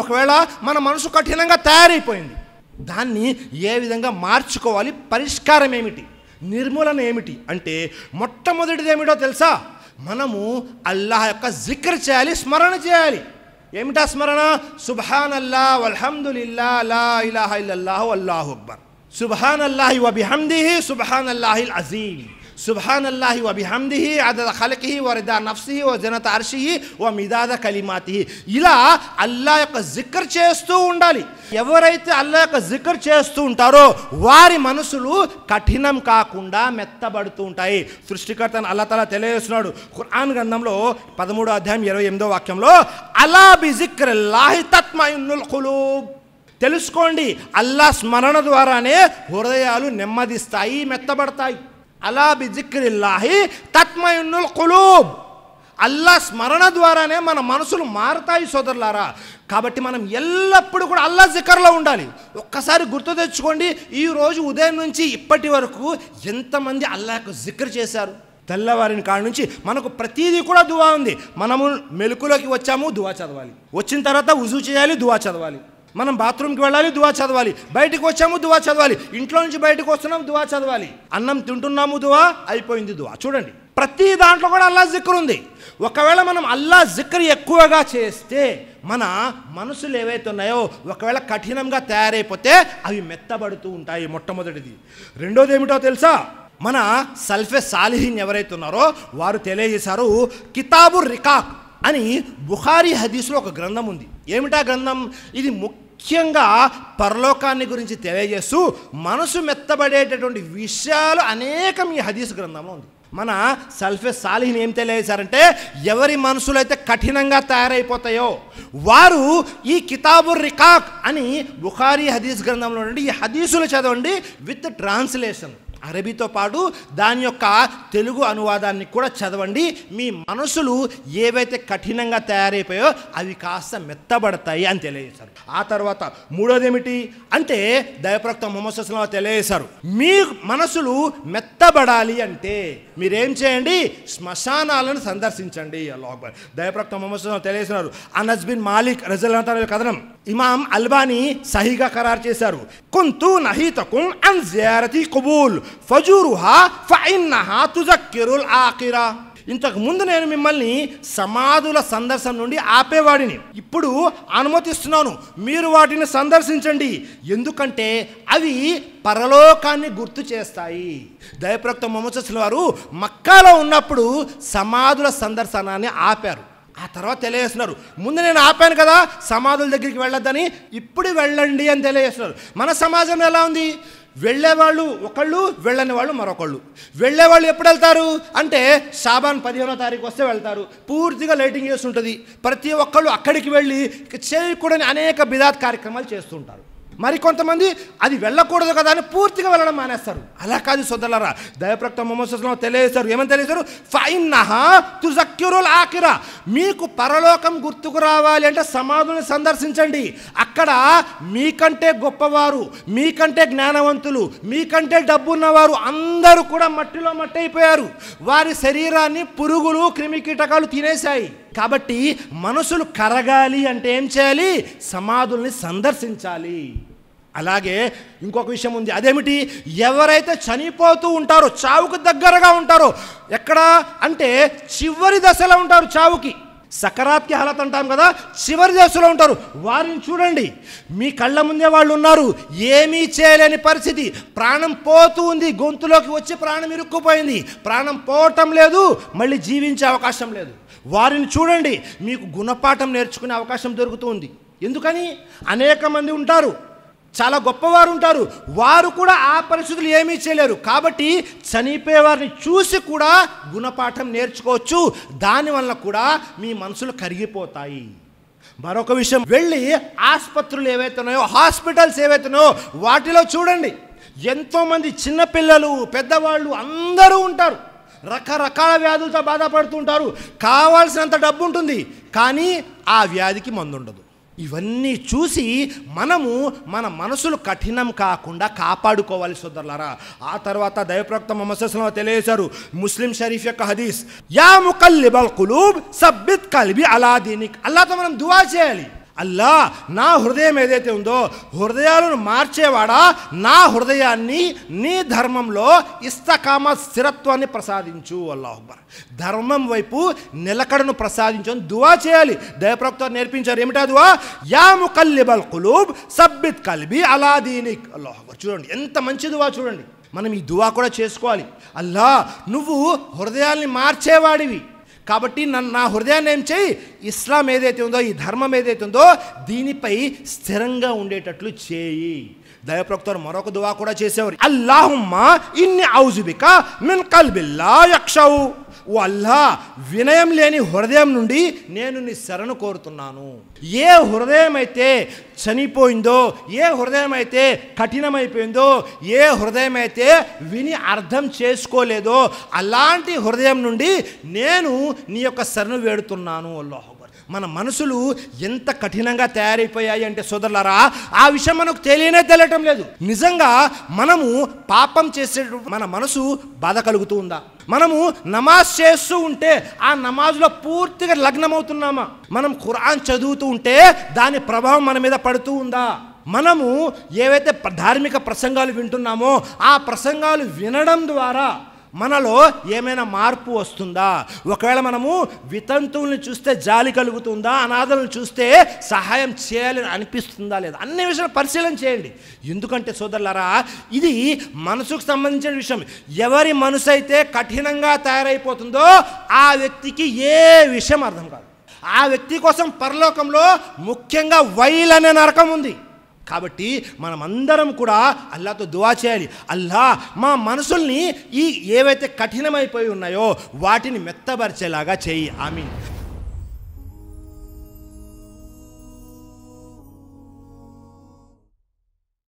ఒకవేళ మన మనసు కఠినంగా తయారైపోయింది, దాన్ని ఏ విధంగా మార్చుకోవాలి, పరిష్కారం ఏమిటి, నిర్మూలన ఏమిటి అంటే మొట్టమొదటిది ఏమిటో తెలుసా? మనము అల్లాహ్ యొక్క జిక్ర్ చేయాలి, స్మరణ చేయాలి. ఏమిటా స్మరణ? సుబ్హానల్లాహ్ వల్హమ్దులిల్లాహ్ లా ఇలాహా ఇల్లల్లాహు అల్లాహు అక్బర్, సుబ్హానల్లాహి వ బిహమ్దిహి సుబ్హానల్లాహిల్ అజీమ్, సుబ్హానల్లాహి వ బిహమ్దిహి అదద ఖల్కిహి వ రిదా నఫ్సిహి వ జనత అర్షిహి వ మిదాద కలిమాతిహి. ఇలా అల్లాహ్ యొక్క జిక్ర్ చేస్తూ ఉండాలి. ఎవరైతే అల్లాహ్ యొక్క జిక్ర్ చేస్తూ ఉంటారో వారి మనసులు కఠినం కాకుండా మెత్తబడుతూ ఉంటాయి. సృష్టికర్త అల్లాహ్ తఆలా తెలియజేస్తున్నాడు ఖురాన్ గ్రంథంలో 13వ అధ్యాయం 28వ వాక్యంలో, అలా బిజిక్రిల్లాహి తత్మయిన్నుల్ ఖులూబ్. తెలుసుకోండి, అల్లాహ్ స్మరణ ద్వారానే హృదయాలు నెమ్మదిస్తాయి, మెత్తబడతాయి. అలా బిజిక్రిల్లాహి తత్మయిన్నుల్ ఖులూబ్. అల్లాహ్ స్మరణ ద్వారానే మన మనసులు మారుతాయి సోదరులారా. కాబట్టి మనం ఎల్లప్పుడూ కూడా అల్లాహ్ జికర్లో ఉండాలి. ఒక్కసారి గుర్తు తెచ్చుకోండి, ఈరోజు ఉదయం నుంచి ఇప్పటి వరకు ఎంతమంది అల్లాహ్కు జిక్ర్ చేశారు? తెల్లవారిని కాడి నుంచి మనకు ప్రతిదీ కూడా దువా ఉంది. మనము మెలుకులోకి వచ్చాము, దువా చదవాలి. వచ్చిన తర్వాత వుజూ చేయాలి, దువా చదవాలి. మనం బాత్రూమ్కి వెళ్ళాలి, దువా చదవాలి. బయటకు వచ్చాము, దువా చదవాలి. ఇంట్లో నుంచి బయటకు వస్తున్నాం, దువా చదవాలి. అన్నం తింటున్నాము, దువా అయిపోయింది, దువా. చూడండి, ప్రతి దాంట్లో కూడా అల్లాహ్ జిక్ర్ ఉంది. ఒకవేళ మనం అల్లాహ్ జిక్ర్ ఎక్కువగా చేస్తే మన మనసులు ఏవైతే ఉన్నాయో ఒకవేళ కఠినంగా తయారైపోతే అవి మెత్తబడుతూ ఉంటాయి. మొట్టమొదటిది. రెండోది ఏమిటో తెలుసా? మన సల్ఫే సాలిహీన్ ఎవరైతే ఉన్నారో వారు తెలియజేశారు, కితాబుర్ రికాక్ అని బుఖారీ హదీస్లో ఒక గ్రంథం ఉంది. ఏమిటా గ్రంథం? ఇది ముఖ్యంగా పరలోకాన్ని గురించి తెలియజేస్తూ మనసు మెత్తబడేటటువంటి విషయాలు అనేకం ఈ హదీస్ గ్రంథంలో ఉంది. మన సల్ఫే సాలిహీన్ ఏం తెలియజేశారంటే, ఎవరి మనసులు అయితే కఠినంగా తయారైపోతాయో వారు ఈ కితాబుర్ రికాక్ అని బుఖారీ హదీస్ గ్రంథంలో నుండి ఈ హదీసులు చదవండి విత్ ట్రాన్స్లేషన్. అరబీతో పాటు దాని యొక్క తెలుగు అనువాదాన్ని కూడా చదవండి. మీ మనసులు ఏవైతే కఠినంగా తయారైపోయో అవి కాస్త మెత్తబడతాయి అని తెలియజేశారు. ఆ తర్వాత మూడోది ఏమిటి అంటే, దైవప్రవక్త ముహమ్మద్ సల్లల్లాహు అలైహి వసల్లం తెలియజేశారు, మీ మనసులు మెత్తబడాలి అంటే మీరేం చేయండి? శ్మశానాలను సందర్శించండి. అల్లాహు అక్బర్. దైవప్రవక్త ముహమ్మద్ సల్లల్లాహు అలైహి వసల్లం తెలియజేస్తున్నారు. అనస్ బిన్ మాలిక్ రజల్లాహు తఆలా కథనం ఇమాం అల్బానీ సహీగా ఖరారు చేశారు. కుంతు నహీతకుం అన్ జియారతి కుబూల్ ఫజూరుహా ఫఇన్నహా తుజక్కిరుల్ ఆఖిరా. ఇంతకు ముందు నేను మిమ్మల్ని సమాధుల సందర్శన నుండి ఆపేవాడిని, ఇప్పుడు అనుమతిస్తున్నాను, మీరు వాటిని సందర్శించండి, ఎందుకంటే అవి పరలోకాన్ని గుర్తు చేస్తాయి. దైవప్రవక్త ముహమ్మద్ సల్లల్లాహు అలైహి వసల్లం వారు మక్కాలో ఉన్నప్పుడు సమాధుల సందర్శనాన్ని ఆపారు. ఆ తర్వాత తెలియజేస్తున్నారు, ముందు నేను ఆపాను కదా సమాధుల దగ్గరికి వెళ్ళొద్దని, ఇప్పుడు వెళ్ళండి అని తెలియజేస్తున్నారు. మన సమాజం ఎలా ఉంది? వెళ్ళేవాళ్ళు ఒకళ్ళు, వెళ్ళని వాళ్ళు మరొకళ్ళు. వెళ్ళేవాళ్ళు ఎప్పుడు వెళ్తారు అంటే షాబాన్ 15వ తారీఖు వస్తే వెళ్తారు. పూర్తిగా లైటింగ్ చేస్తుంటుంది. ప్రతి ఒక్కళ్ళు అక్కడికి వెళ్ళి చేయకూడని అనేక బిదాత్ కార్యక్రమాలు చేస్తుంటారు. మరికొంతమంది అది వెళ్ళకూడదు కదా అని పూర్తిగా వెళ్ళడం మానేస్తారు. అలా కాదు సోదరులారా, దైవప్రవక్త ముహమ్మద్ సల్లల్లాహు అలైహి వసల్లం తెలియజేశారు. ఏమని తెలియజేశారు? ఫఇన్నహా తుజక్కిరుల్ ఆఖిరా. మీకు పరలోకం గుర్తుకు రావాలి అంటే సమాధులను సందర్శించండి. అక్కడ మీకంటే గొప్పవారు, మీకంటే జ్ఞానవంతులు, మీకంటే డబ్బున్నవారు అందరూ కూడా మట్టిలో మట్టి అయిపోయారు. వారి శరీరాన్ని పురుగులు, క్రిమికీటకాలు తినేశాయి. కాబట్టి మనసులు కరగాలి అంటే ఏం చేయాలి? సమాధుల్ని సందర్శించాలి. అలాగే ఇంకొక విషయం ఉంది. అదేమిటి? ఎవరైతే చనిపోతూ ఉంటారో, చావుకు దగ్గరగా ఉంటారో, ఎక్కడ అంటే చివరి దశలో ఉంటారు, చావుకి సకరాత్కి హాలత్ అంటాం కదా, చివరి దశలో ఉంటారు, వారిని చూడండి. మీ కళ్ళ ముందే వాళ్ళు ఉన్నారు, ఏమీ చేయలేని పరిస్థితి, ప్రాణం పోతూ ఉంది, గొంతులోకి వచ్చి ప్రాణం ఇరుక్కుపోయింది, ప్రాణం పోవటం లేదు, మళ్ళీ జీవించే అవకాశం లేదు. వారిని చూడండి, మీకు గుణపాఠం నేర్చుకునే అవకాశం దొరుకుతుంది. ఎందుకని? అనేక మంది ఉంటారు, చాలా గొప్పవారు ఉంటారు, వారు కూడా ఆ పరిస్థితులు ఏమీ చేయలేరు. కాబట్టి చనిపోయే వారిని చూసి కూడా గుణపాఠం నేర్చుకోవచ్చు. దానివల్ల కూడా మీ మనసులు కరిగిపోతాయి. మరొక విషయం, వెళ్ళి ఆసుపత్రులు ఏవైతే ఉన్నాయో, హాస్పిటల్స్ ఏవైతే ఉన్నాయో వాటిలో చూడండి, ఎంతోమంది చిన్నపిల్లలు, పెద్దవాళ్ళు అందరూ ఉంటారు. రకరకాల వ్యాధులతో బాధపడుతుంటారు. కావాల్సినంత డబ్బు ఉంటుంది, కానీ ఆ వ్యాధికి మందు ఉండదు. ఇవన్నీ చూసి మనము మన మనసులు కఠినం కాకుండా కాపాడుకోవాలి సోదరులారా. ఆ తర్వాత దైవప్రవక్త ముహమ్మద్ సల్లల్లాహు అలైహి వసల్లం తెలియజేశారు, ముస్లిం షరీఫ్ యొక్క హదీస్, యా ముకల్లిబల్ ఖులూబ్ సబ్బిత్ కల్బి అలా దీనిక్. అల్లాహ్తో మనం దువా చేయాలి, అల్లా నా హృదయం ఏదైతే ఉందో హృదయాలను మార్చేవాడా, నా హృదయాన్ని నీ ధర్మంలో ఇస్తకామ స్థిరత్వాన్ని ప్రసాదించు. అల్లాహు అక్బర్. ధర్మం వైపు నిలకడను ప్రసాదించు అని దువా చేయాలి. దైవప్రవక్త నేర్పించారు. ఏమిటా దువా? యా ముకల్లిబల్ ఖులూబ్ సబ్బిత్ కల్బి అలా దీనిక్. అల్లాహు అక్బర్. చూడండి ఎంత మంచి దువా చూడండి. మనం ఈ దువా కూడా చేసుకోవాలి. అల్లా నువ్వు హృదయాల్ని మార్చేవాడివి కాబట్టి నా హృదయాన్ని ఏం చేయి, ఇస్లాం ఏదైతే ఉందో ఈ ధర్మం ఏదైతే ఉందో దీనిపై స్థిరంగా ఉండేటట్లు చేయి. దైవప్రవక్త మరొక దువా కూడా చేసేవారు. అల్లాహుమ్మా ఇన్ని ఔజుబిక మిన్ కల్బిల్లా యక్షౌ. ఓ అల్లా, వినయం లేని హృదయం నుండి నేను నీ శరణు కోరుతున్నాను. ఏ హృదయం అయితే చనిపోయిందో, ఏ హృదయం అయితే కఠినమైపోయిందో, ఏ హృదయం అయితే విని అర్థం చేసుకోలేదో అలాంటి హృదయం నుండి నేను నీ యొక్క శరణు వేడుతున్నాను. అల్లాహు అక్బర్. మన మనసులు ఎంత కఠినంగా తయారైపోయాయి అంటే సోదరులారా, ఆ విషయం మనకు తెలియటం లేదు. నిజంగా మనము పాపం చేసే మన మనసు బాధ కలుగుతూ ఉందా? మనము నమాజ్ చేస్తూ ఉంటే ఆ నమాజ్లో పూర్తిగా లగ్నమవుతున్నామా? మనం ఖురాన్ చదువుతూ ఉంటే దాని ప్రభావం మన మీద పడుతూ ఉందా? మనము ఏవైతే ధార్మిక ప్రసంగాలు వింటున్నామో ఆ ప్రసంగాలు వినడం ద్వారా మనలో ఏమైనా మార్పు వస్తుందా? ఒకవేళ మనము వితంతువుల్ని చూస్తే జాలి కలుగుతుందా? అనాథలను చూస్తే సహాయం చేయాలని అనిపిస్తుందా లేదా? అన్ని విషయాలు పరిశీలన చేయండి. ఎందుకంటే సోదరులారా, ఇది మనసుకు సంబంధించిన విషయం. ఎవరి మనసు అయితే కఠినంగా తయారైపోతుందో ఆ వ్యక్తికి ఏ విషయం అర్థం కాదు. ఆ వ్యక్తి కోసం పరలోకంలో ముఖ్యంగా వైల్ అనే నరకం ఉంది. కాబట్టి మనమందరం కూడా అల్లాతో దువా చేయాలి. అల్లా మా మనసుల్ని ఈ ఏవైతే కఠినమైపోయి ఉన్నాయో వాటిని మెత్తబరిచేలాగా చేయి. ఆమీన్.